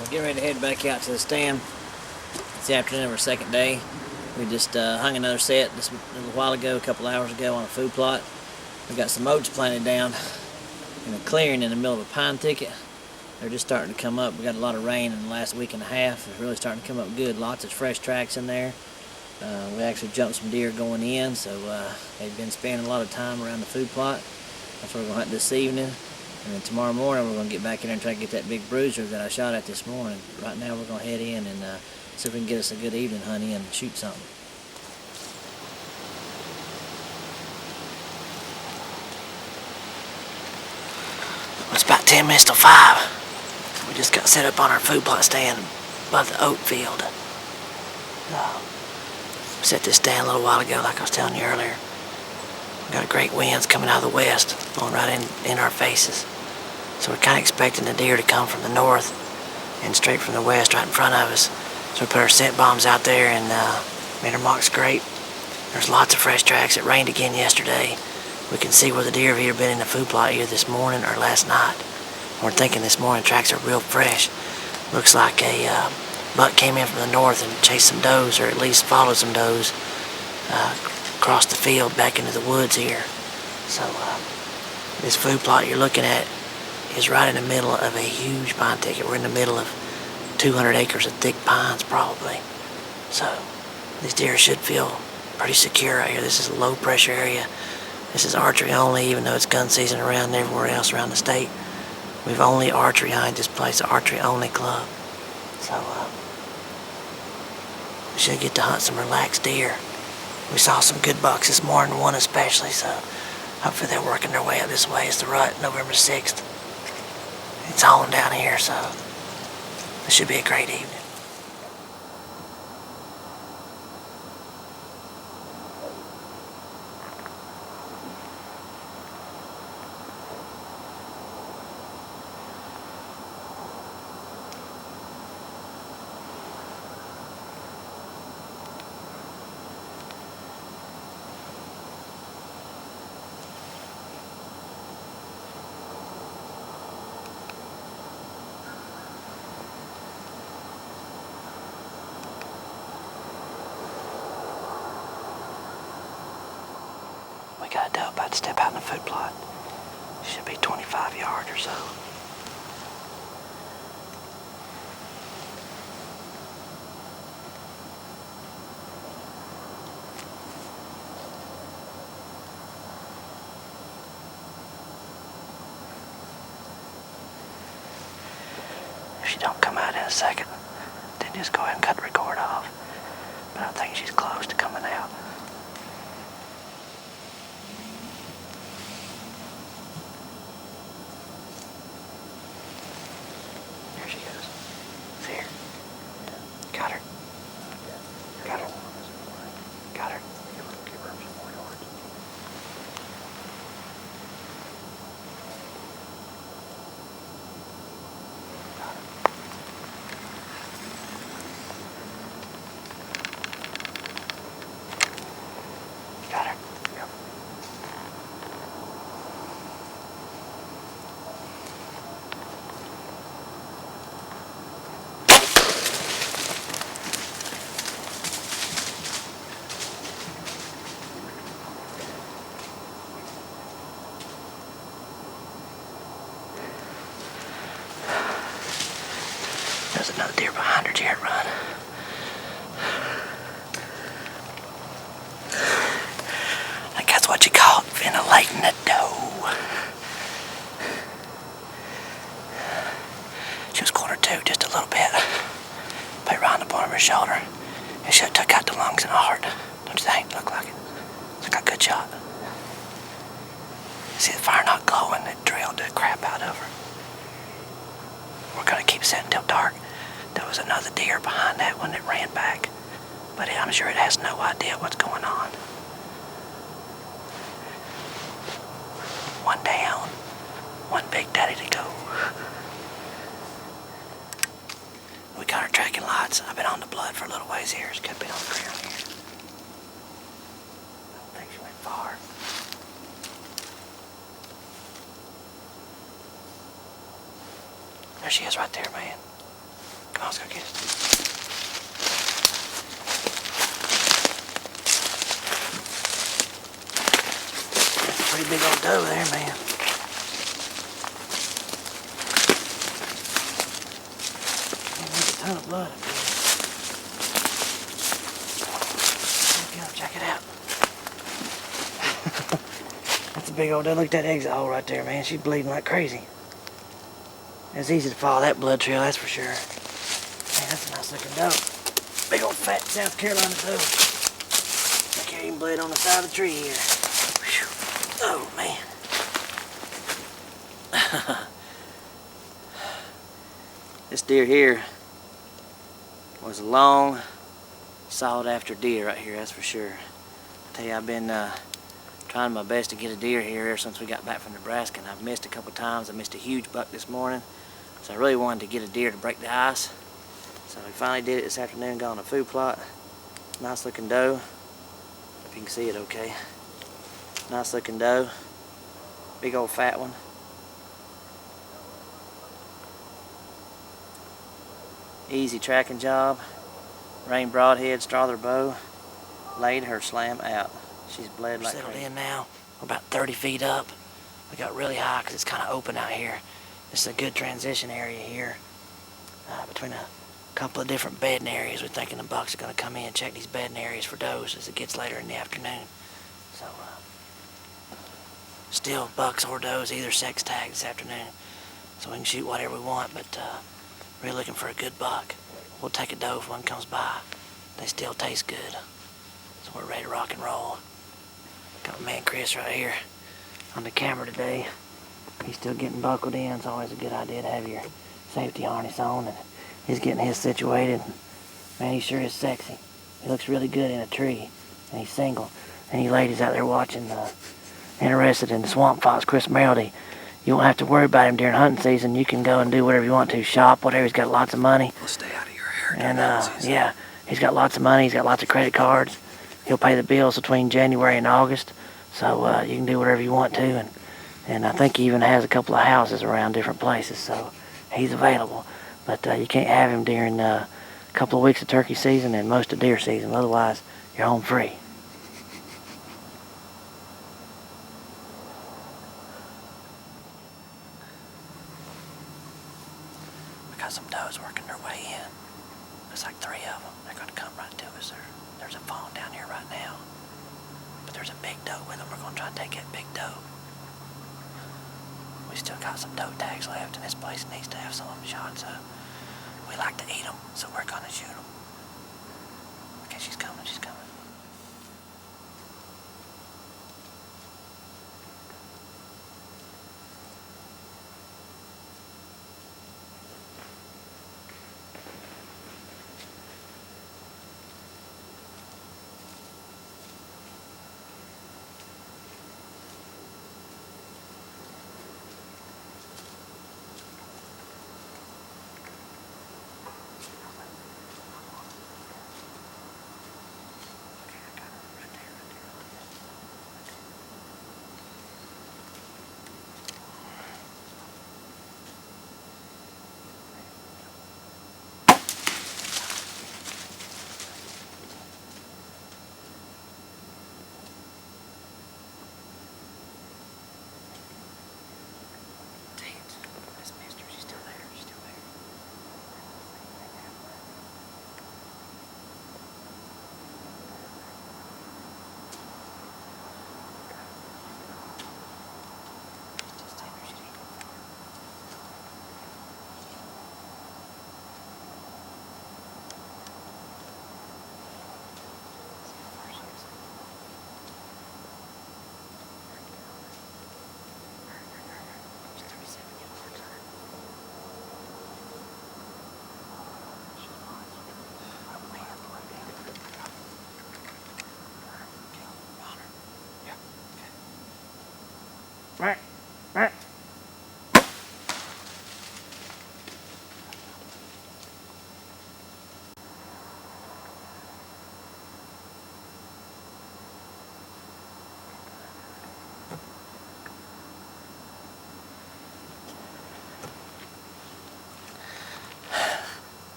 We're getting ready to head back out to the stand. It's the afternoon of our second day. We just hung another set just a little while ago, a couple hours ago, on a food plot. We got some oats planted down in a clearing in the middle of a pine thicket. They're just starting to come up. We got a lot of rain in the last week and a half. It's really starting to come up good. Lots of fresh tracks in there. We actually jumped some deer going in, so they've been spending a lot of time around the food plot. That's what we're going to hunt this evening. And then tomorrow morning we're going to get back in there and try to get that big bruiser that I shot at this morning. Right now we're going to head in and see if we can get us a good evening hunt in and shoot something. It's about 10 minutes till 5. We just got set up on our food plot stand above the oat field. Set this stand a little while ago, like I was telling you earlier. We got great winds coming out of the west, blowing right in our faces. So we're kind of expecting the deer to come from the north and straight from the west right in front of us. So we put our scent bombs out there and made our marks great. There's lots of fresh tracks. It rained again yesterday. We can see where the deer have either been in the food plot either this morning or last night. We're thinking this morning tracks are real fresh. Looks like a buck came in from the north and chased some does, or at least followed some does across the field back into the woods here. So this food plot you're looking at is right in the middle of a huge pine thicket. We're in the middle of 200 acres of thick pines probably. So these deer should feel pretty secure out here. This is a low pressure area. This is archery only, even though it's gun season around everywhere else around the state. We've only archery hunted this place, an archery only club. So we should get to hunt some relaxed deer. We saw some good bucks this morning, one especially, so hopefully they're working their way up this way. It's the rut, November 6th. It's hauling down here, so this should be a great evening. We got a doe about to step out in the food plot. Should be 25 yards or so. If she don't come out in a second, then just go ahead and cut the record off. But I think she's close to coming out. There she goes. See her? Got her. Got her. Got her. Give her some more yards. Got her. Got her. Yep. There's another deer behind her. Did you hear it run? I think that's what you call it, ventilating the doe. She was quarter two, just a little bit. Put right on the bottom of her shoulder. It should have took out the lungs and the heart. Don't you think? Look like it. It's like a good shot. See the fire not glowing, it drilled the crap out of her. We're gonna keep setting till dark. There was another deer behind that one that ran back, but I'm sure it has no idea what's going on. One down, one big daddy to go. We got our tracking lights. I've been on the blood for a little ways here. It's could be on the ground here. I don't think she went far. There she is right there, man. on, let's go get it. That's a pretty big old doe there, man. There's a ton of blood up here. Check it out. That's a big old doe. Look at that exit hole right there, man. She's bleeding like crazy. It's easy to follow that blood trail, that's for sure. Man, that's a nice looking doe. Big old fat South Carolina doe. Look here, even bled on the side of the tree here. Whew. Oh, man. This deer here was a long, sought after deer right here, that's for sure. I tell you, I've been trying my best to get a deer here ever since we got back from Nebraska, and I've missed a couple times. I missed a huge buck this morning, so I really wanted to get a deer to break the ice. So we finally did it this afternoon, got on a food plot. Nice looking doe. Hope you can see it okay. Nice looking doe. Big old fat one. Easy tracking job. Rain broadhead, straw their bow. Laid her slam out. She's bled like crazy. Settled in now. We're about 30 feet up. We got really high because it's kind of open out here. This is a good transition area here. Between a couple of different bedding areas, we're thinking the bucks are going to come in and check these bedding areas for does as it gets later in the afternoon. So, still bucks or does, either sex tag this afternoon. So we can shoot whatever we want, but really looking for a good buck. We'll take a doe if one comes by. They still taste good. So we're ready to rock and roll. Got my man Chris right here on the camera today. He's still getting buckled in. It's always a good idea to have your safety harness on, and he's getting his situated. Man, he sure is sexy. He looks really good in a tree, and he's single. And you ladies out there watching, interested in the swamp fox, Chris Merrildy, you won't have to worry about him during hunting season. You can go and do whatever you want to, shop, whatever. He's got lots of money. We'll stay out of your hair. And yeah, he's got lots of money. He's got lots of credit cards. He'll pay the bills between January and August, so you can do whatever you want to. And I think he even has a couple of houses around different places, so he's available. But you can't have him during a couple of weeks of turkey season and most of deer season. Otherwise, you're home free. We got some does working their way in. There's like 3 of them. They're going to come right to us. There's a fawn down here right now. But there's a big doe with them. We're going to try and take that big doe. We still got some doe tags left, and this place needs to have some of them shot, so we like to eat them, so we're going to shoot them. Okay, she's coming, she's coming.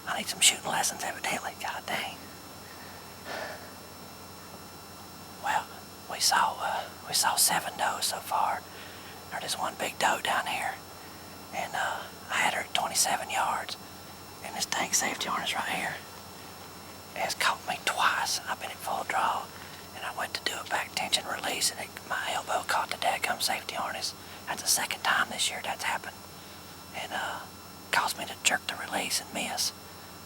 I need some shooting lessons evidently, god dang. Well, we saw 7 does so far. There's just one big doe down here. And I had her at 27 yards. And this dang safety harness right here has caught me twice. I've been at full draw. And I went to do a back tension release and my elbow caught the dadgum safety harness. That's the second time this year that's happened. And caused me to jerk the release and miss.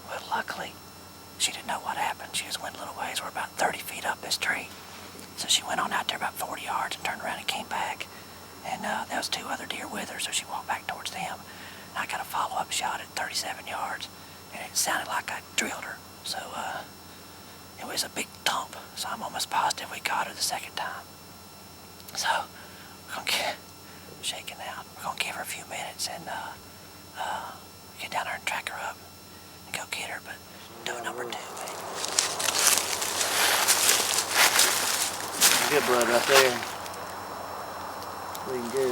Well, luckily, she didn't know what happened. She just went a little ways. We're about 30 feet up this tree. So she went on out there about 40 yards and turned around and came back. And there was 2 other deer with her, so she walked back towards them. And I got a follow-up shot at 37 yards, and it sounded like I drilled her. So it was a big thump, so I'm almost positive we got her the second time. So we're going to get shaking out. We're going to give her a few minutes and get down there and track her up and go get her. But doe number 2, baby. Good blood right there. We can do.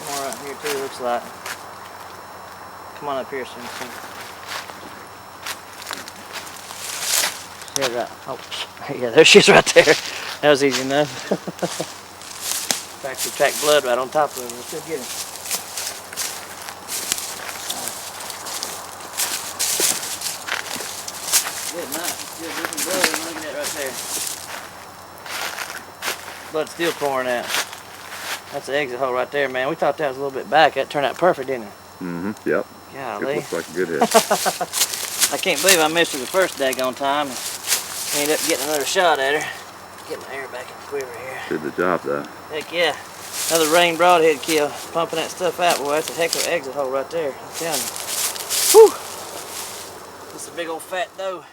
More right here too, looks like. Come on up here soon. Yeah, right. Oh, yeah, there she is right there. That was easy enough. Actually track blood right on top of him. Let's go get him. Good, nice. Good looking blood. Look at that right there. Blood's still pouring out. That's the exit hole right there, man. We thought that was a little bit back. That turned out perfect, didn't it? Mm-hmm. Yep. Golly. It looks like a good hit. I can't believe I missed her the first daggone time. Ended up getting another shot at her. Get my air back in the quiver here. Did the job though. Heck yeah. Another rain broadhead kill. Pumping that stuff out, boy. That's a heck of an exit hole right there. I'm telling you. Whew. This is a big old fat doe.